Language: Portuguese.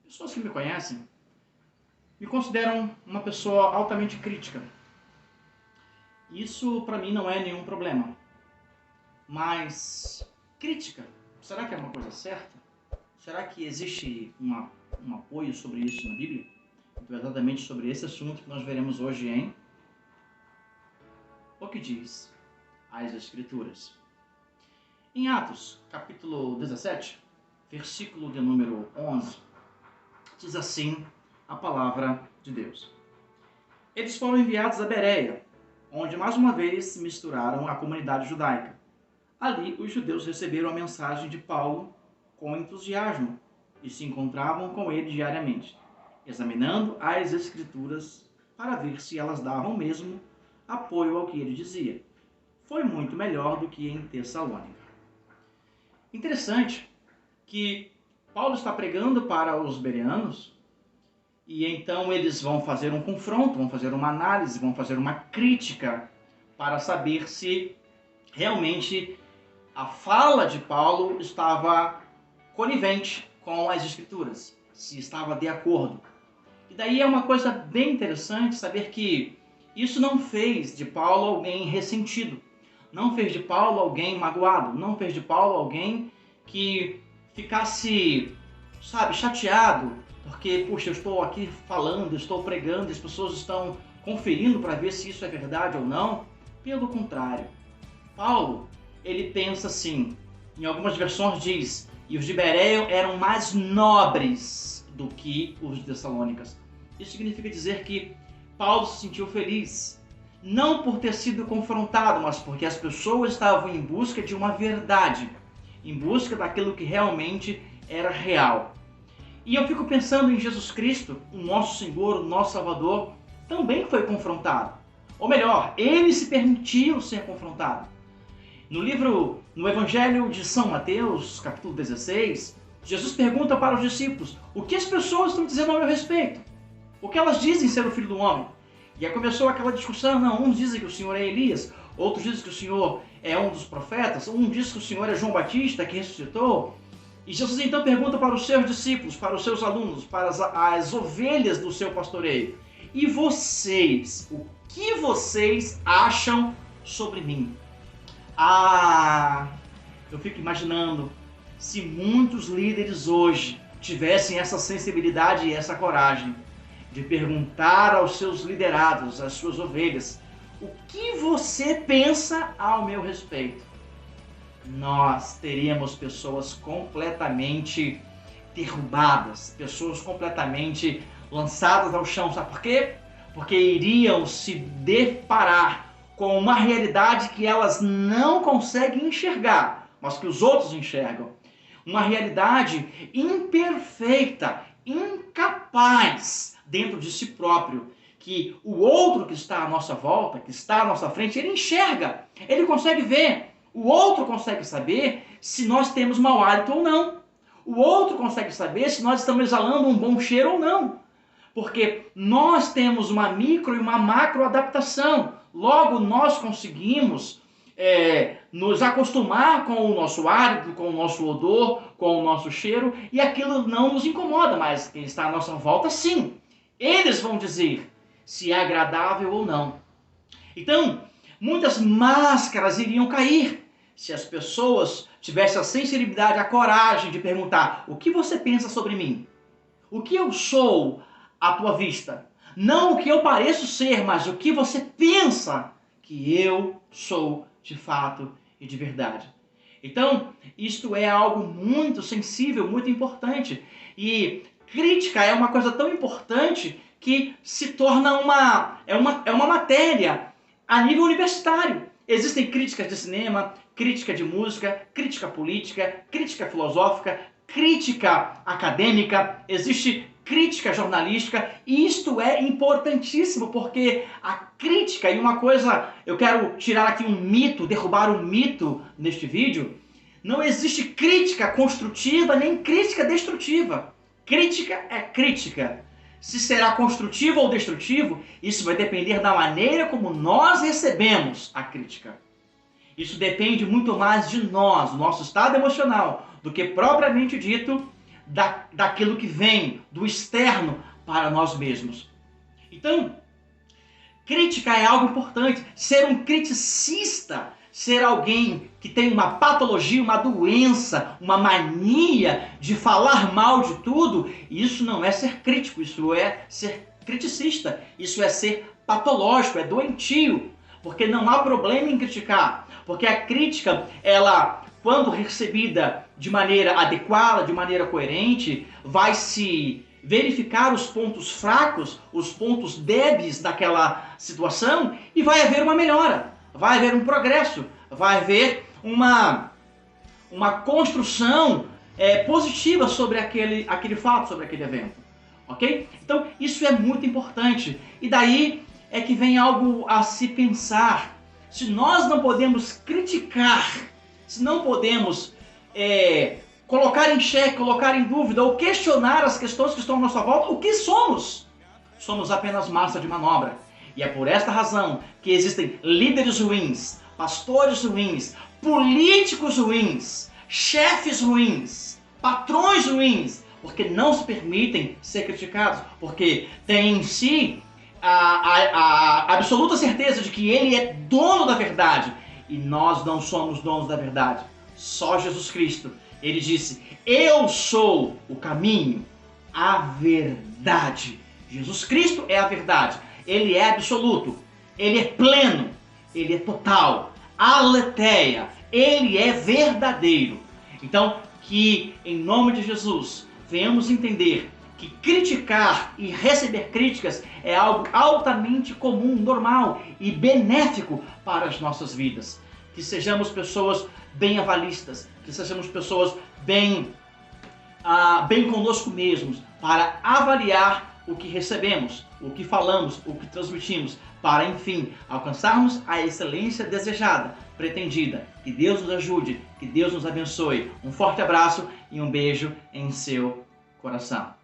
Pessoas que me conhecem me consideram uma pessoa altamente crítica. Isso para mim não é nenhum problema. Mas crítica, será que é uma coisa certa? Será que existe um apoio sobre isso na Bíblia? Então, exatamente sobre esse assunto que nós veremos hoje em O que diz as Escrituras. Em Atos, capítulo 17, versículo de número 11, diz assim a palavra de Deus. Eles foram enviados a Bereia, onde mais uma vez se misturaram à comunidade judaica. Ali, os judeus receberam a mensagem de Paulo com entusiasmo e se encontravam com ele diariamente, examinando as Escrituras para ver se elas davam mesmo apoio ao que ele dizia. Foi muito melhor do que em Tessalônica. Interessante que Paulo está pregando para os bereanos e então eles vão fazer um confronto, vão fazer uma análise, vão fazer uma crítica para saber se realmente a fala de Paulo estava conivente com as Escrituras, se estava de acordo. E daí é uma coisa bem interessante saber que isso não fez de Paulo alguém ressentido, não fez de Paulo alguém magoado, não fez de Paulo alguém que ficasse, chateado, porque, puxa, eu estou aqui falando, estou pregando, as pessoas estão conferindo para ver se isso é verdade ou não. Pelo contrário, Paulo, ele pensa assim, em algumas versões diz, e os de Bereia eram mais nobres do que os de Tessalônicas. Isso significa dizer que Paulo se sentiu feliz, não por ter sido confrontado, mas porque as pessoas estavam em busca de uma verdade, em busca daquilo que realmente era real. E eu fico pensando em Jesus Cristo, o nosso Senhor, o nosso Salvador, também foi confrontado. Ou melhor, ele se permitiu ser confrontado. No Evangelho de São Mateus, capítulo 16, Jesus pergunta para os discípulos, o que as pessoas estão dizendo ao meu respeito? O que elas dizem ser o Filho do Homem? E aí começou aquela discussão, não, uns dizem que o Senhor é Elias, outros dizem que o Senhor é um dos profetas, um diz que o Senhor é João Batista, que ressuscitou. E Jesus então pergunta para os seus discípulos, para os seus alunos, para as ovelhas do seu pastoreio, e vocês, o que vocês acham sobre mim? Eu fico imaginando se muitos líderes hoje tivessem essa sensibilidade e essa coragem de perguntar aos seus liderados, às suas ovelhas, o que você pensa ao meu respeito? Nós teríamos pessoas completamente derrubadas, pessoas completamente lançadas ao chão. Sabe por quê? Porque iriam se deparar com uma realidade que elas não conseguem enxergar, mas que os outros enxergam. Uma realidade imperfeita, incapaz dentro de si próprio, que o outro que está à nossa volta, que está à nossa frente, ele enxerga, ele consegue ver. O outro consegue saber se nós temos mau hálito ou não. O outro consegue saber se nós estamos exalando um bom cheiro ou não. Porque nós temos uma micro e uma macro adaptação. Logo, nós conseguimos nos acostumar com o nosso hálito, com o nosso odor, com o nosso cheiro, e aquilo não nos incomoda, mas quem está à nossa volta, sim. Eles vão dizer se é agradável ou não. Então, muitas máscaras iriam cair se as pessoas tivessem a sensibilidade, a coragem de perguntar: o que você pensa sobre mim? O que eu sou à tua vista? Não o que eu pareço ser, mas o que você pensa que eu sou de fato e de verdade. Então, isto é algo muito sensível, muito importante. E crítica é uma coisa tão importante que se torna uma matéria a nível universitário. Existem críticas de cinema, crítica de música, crítica política, crítica filosófica, crítica acadêmica, existe crítica jornalística, e isto é importantíssimo, porque a crítica, e uma coisa, eu quero tirar aqui um mito, derrubar um mito neste vídeo, não existe crítica construtiva nem crítica destrutiva. Crítica é crítica. Se será construtivo ou destrutivo, isso vai depender da maneira como nós recebemos a crítica. Isso depende muito mais de nós, do nosso estado emocional, do que propriamente dito daquilo que vem do externo para nós mesmos. Então, crítica é algo importante. Ser um criticista, ser alguém que tem uma patologia, uma doença, uma mania de falar mal de tudo, isso não é ser crítico, isso é ser criticista, isso é ser patológico, é doentio, porque não há problema em criticar, porque a crítica, ela, quando recebida de maneira adequada, de maneira coerente, vai se verificar os pontos fracos, os pontos débeis daquela situação e vai haver uma melhora, vai haver um progresso, vai haver uma construção positiva sobre aquele fato, sobre aquele evento. Ok? Então isso é muito importante. E daí é que vem algo a se pensar. Se nós não podemos criticar, se não podemos colocar em xeque, colocar em dúvida ou questionar as questões que estão à nossa volta, o que somos? Somos apenas massa de manobra. E é por esta razão que existem líderes ruins, pastores ruins, políticos ruins, chefes ruins, patrões ruins, porque não se permitem ser criticados, porque têm em si a absoluta certeza de que ele é dono da verdade. E nós não somos donos da verdade. Só Jesus Cristo. Ele disse: eu sou o caminho, a verdade. Jesus Cristo é a verdade. Ele é absoluto. Ele é pleno. Ele é total. Aletheia. Ele é verdadeiro. Então, que em nome de Jesus venhamos entender que criticar e receber críticas é algo altamente comum, normal e benéfico para as nossas vidas. Que sejamos pessoas bem avalistas, que sejamos pessoas bem conosco mesmos, para avaliar o que recebemos, o que falamos, o que transmitimos, para, enfim, alcançarmos a excelência desejada, pretendida. Que Deus nos ajude, que Deus nos abençoe. Um forte abraço e um beijo em seu coração.